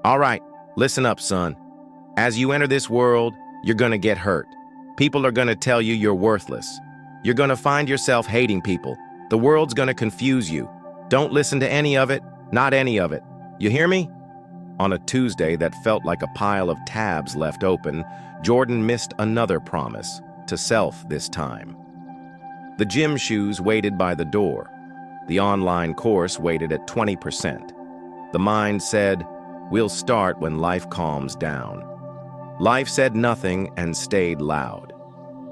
All right, listen up, son. As you enter this world, you're gonna get hurt. People are gonna tell you you're worthless. You're gonna find yourself hating people. The world's gonna confuse you. Don't listen to any of it, not any of it. You hear me? On a Tuesday that felt like a pile of tabs left open, Jordan missed another promise, to self this time. The gym shoes waited by the door. The online course waited at 20%. The mind said, "We'll start when life calms down." Life said nothing and stayed loud.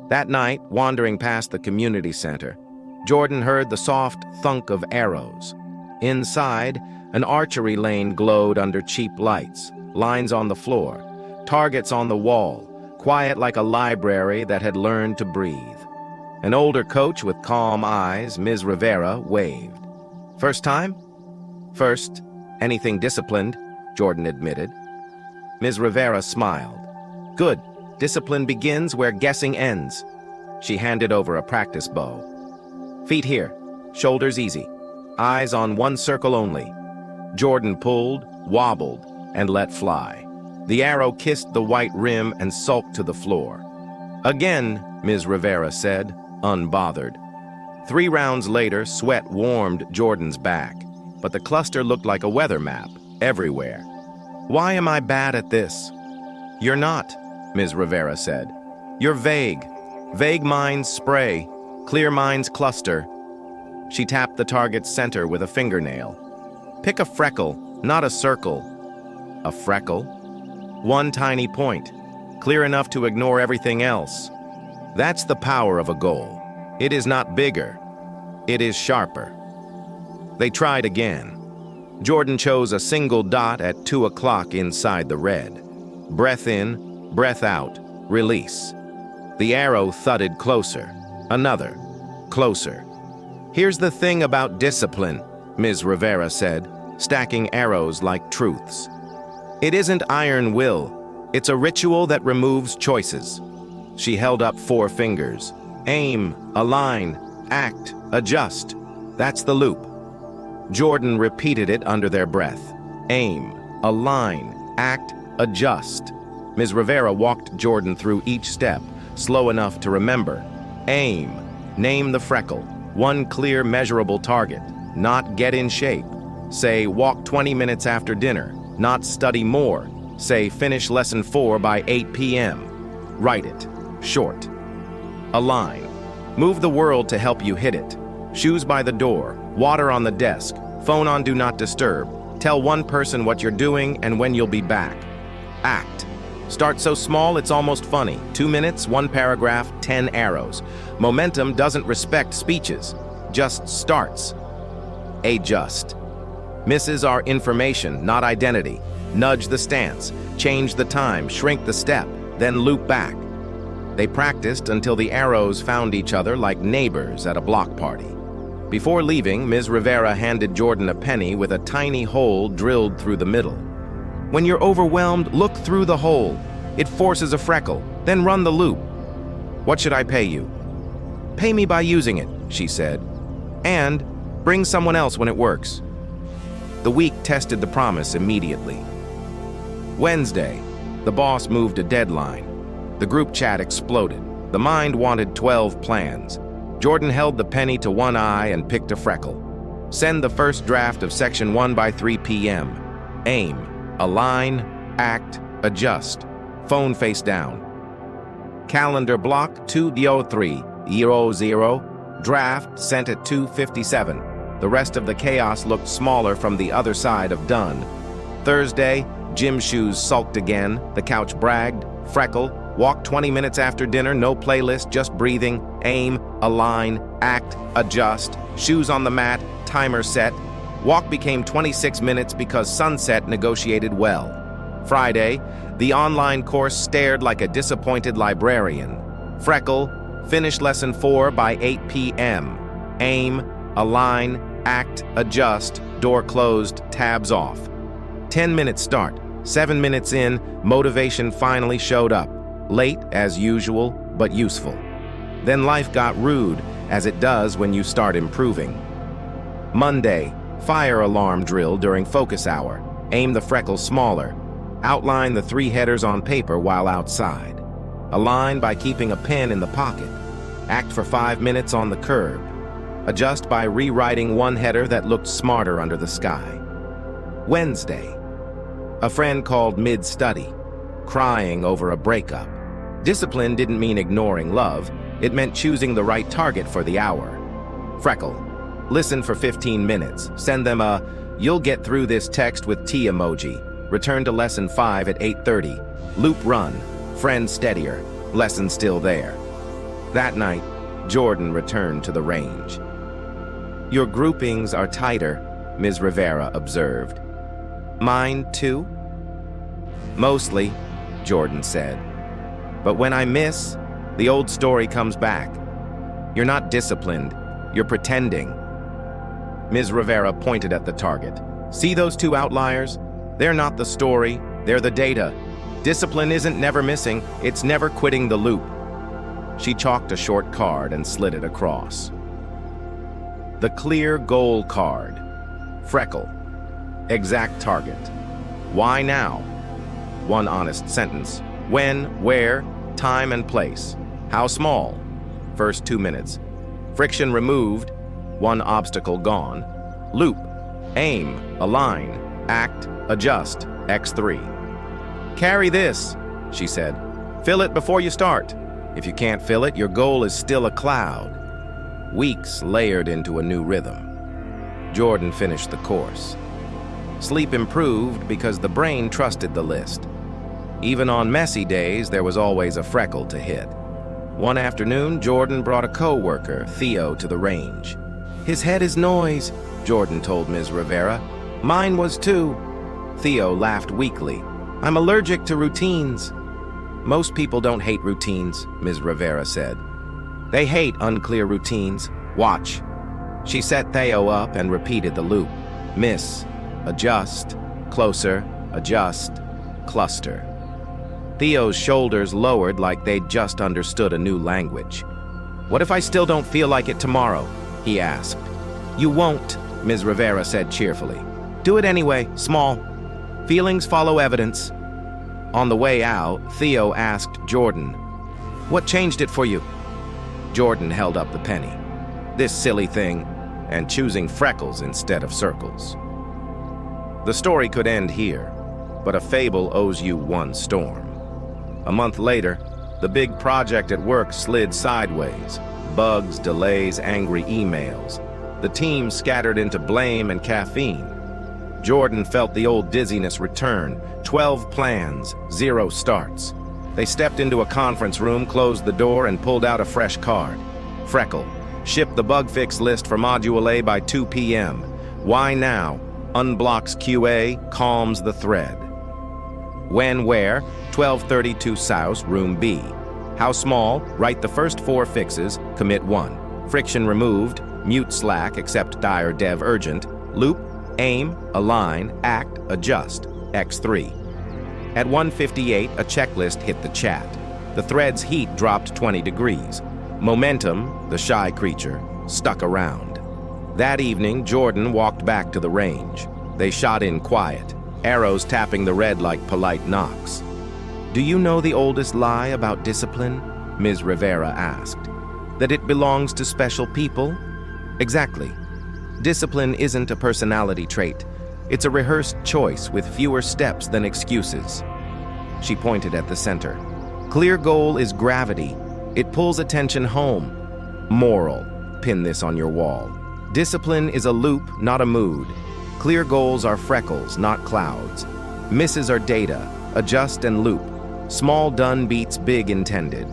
That night, wandering past the community center, Jordan heard the soft thunk of arrows. Inside, an archery lane glowed under cheap lights, lines on the floor, targets on the wall, quiet like a library that had learned to breathe. An older coach with calm eyes, Ms. Rivera, waved. "First time?" "First. Anything disciplined," Jordan admitted. Ms. Rivera smiled. "Good. Discipline begins where guessing ends." She handed over a practice bow. "Feet here. Shoulders easy. Eyes on one circle only." Jordan pulled, wobbled, and let fly. The arrow kissed the white rim and sulked to the floor. "Again," Ms. Rivera said, unbothered. 3 rounds later, sweat warmed Jordan's back, but the cluster looked like a weather map, everywhere. "Why am I bad at this?" "You're not," Ms. Rivera said. "You're vague. Vague minds spray, clear minds cluster." She tapped the target's center with a fingernail. "Pick a freckle, not a circle." "A freckle?" "One tiny point, clear enough to ignore everything else." That's the power of a goal. It is not bigger. It is sharper. They tried again. Jordan chose a single dot at 2 o'clock inside the red. Breath in, breath out, release. The arrow thudded closer. Another. Closer. "Here's the thing about discipline," Ms. Rivera said, stacking arrows like truths. "It isn't iron will. It's a ritual that removes choices." She held up 4 fingers. "Aim, align, act, adjust. That's the loop." Jordan repeated it under their breath. Aim, align, act, adjust. Ms. Rivera walked Jordan through each step, slow enough to remember. Aim, name the freckle, one clear measurable target, not get in shape. Say walk 20 minutes after dinner, not study more. Say finish lesson 4 by 8 p.m. Write it, short. Align, move the world to help you hit it. Shoes by the door, water on the desk, phone on do not disturb. Tell one person what you're doing and when you'll be back. Act. Start so small it's almost funny. 2 minutes, 1 paragraph, 10 arrows. Momentum doesn't respect speeches, just starts. Adjust. Misses are information, not identity. Nudge the stance, change the time, shrink the step, then loop back. They practiced until the arrows found each other like neighbors at a block party. Before leaving, Ms. Rivera handed Jordan a penny with a tiny hole drilled through the middle. "When you're overwhelmed, look through the hole. It forces a freckle, then run the loop." "What should I pay you?" "Pay me by using it," she said. "And bring someone else when it works." The week tested the promise immediately. Wednesday, the boss moved a deadline. The group chat exploded. The mind wanted 12 plans. Jordan held the penny to one eye and picked a freckle. Send the first draft of section 1 by 3 p.m. Aim, align, act, adjust. Phone face down. Calendar block 2:03:00. Draft sent at 2:57. The rest of the chaos looked smaller from the other side of done. Thursday, gym shoes sulked again. The couch bragged. Freckle. Walk 20 minutes after dinner, no playlist, just breathing. Aim, align, act, adjust. Shoes on the mat, timer set. Walk became 26 minutes because sunset negotiated well. Friday, the online course stared like a disappointed librarian. Freckle, finish lesson 4 by 8 p.m. Aim, align, act, adjust, door closed, tabs off. 10 minutes start. 7 minutes in, motivation finally showed up. Late, as usual, but useful. Then life got rude, as it does when you start improving. Monday, fire alarm drill during focus hour. Aim the freckle smaller. Outline the 3 headers on paper while outside. Align by keeping a pen in the pocket. Act for 5 minutes on the curb. Adjust by rewriting 1 header that looked smarter under the sky. Wednesday. A friend called mid-study, crying over a breakup. Discipline didn't mean ignoring love. It meant choosing the right target for the hour. Freckle. Listen for 15 minutes. Send them a "you'll get through this" text with T emoji. Return to lesson 5 at 8:30. Loop run. Friend steadier. Lesson still there. That night, Jordan returned to the range. "Your groupings are tighter," Ms. Rivera observed. "Mine too?" "Mostly," Jordan said. "But when I miss, the old story comes back. You're not disciplined. You're pretending." Ms. Rivera pointed at the target. "See those 2 outliers? They're not the story, they're the data. Discipline isn't never missing, it's never quitting the loop." She chalked a short card and slid it across. The clear goal card. Freckle. Exact target. Why now? 1 honest sentence. When, where, time and place. How small? First 2 minutes. Friction removed. 1 obstacle gone. Loop. Aim. Align. Act. Adjust. X3. "Carry this," she said. "Fill it before you start. If you can't fill it, your goal is still a cloud." Weeks layered into a new rhythm. Jordan finished the course. Sleep improved because the brain trusted the list. Even on messy days, there was always a freckle to hit. One afternoon, Jordan brought a co-worker, Theo, to the range. "His head is noise," Jordan told Ms. Rivera. "Mine was too." Theo laughed weakly. "I'm allergic to routines." "Most people don't hate routines," Ms. Rivera said. "They hate unclear routines. Watch." She set Theo up and repeated the loop. Miss, adjust, closer, adjust, cluster. Theo's shoulders lowered like they'd just understood a new language. "What if I still don't feel like it tomorrow?" he asked. "You won't," Ms. Rivera said cheerfully. "Do it anyway, small. Feelings follow evidence." On the way out, Theo asked Jordan, "What changed it for you?" Jordan held up the penny. "This silly thing, and choosing freckles instead of circles." The story could end here, but a fable owes you 1 storm. A month later, the big project at work slid sideways. Bugs, delays, angry emails. The team scattered into blame and caffeine. Jordan felt the old dizziness return. 12 plans, 0 starts. They stepped into a conference room, closed the door, and pulled out a fresh card. Freckle. Ship the bug fix list for Module A by 2 p.m. Why now? Unblocks QA, calms the thread. When, where? 1232 South, Room B. How small? Write the first 4 fixes, commit 1. Friction removed, mute Slack except dire dev urgent. Loop, aim, align, act, adjust, X3. At 1:58, a checklist hit the chat. The thread's heat dropped 20 degrees. Momentum, the shy creature, stuck around. That evening, Jordan walked back to the range. They shot in quiet, arrows tapping the red like polite knocks. "Do you know the oldest lie about discipline?" Ms. Rivera asked. "That it belongs to special people?" Exactly. Discipline isn't a personality trait. It's a rehearsed choice with fewer steps than excuses. She pointed at the center. Clear goal is gravity. It pulls attention home. Moral. Pin this on your wall. Discipline is a loop, not a mood. Clear goals are freckles, not clouds. Misses are data. Adjust and loop. Small done beats big intended.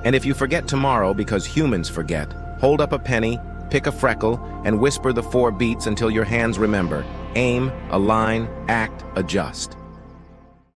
And if you forget tomorrow because humans forget, hold up a penny, pick a freckle, and whisper the 4 beats until your hands remember. Aim, align, act, adjust.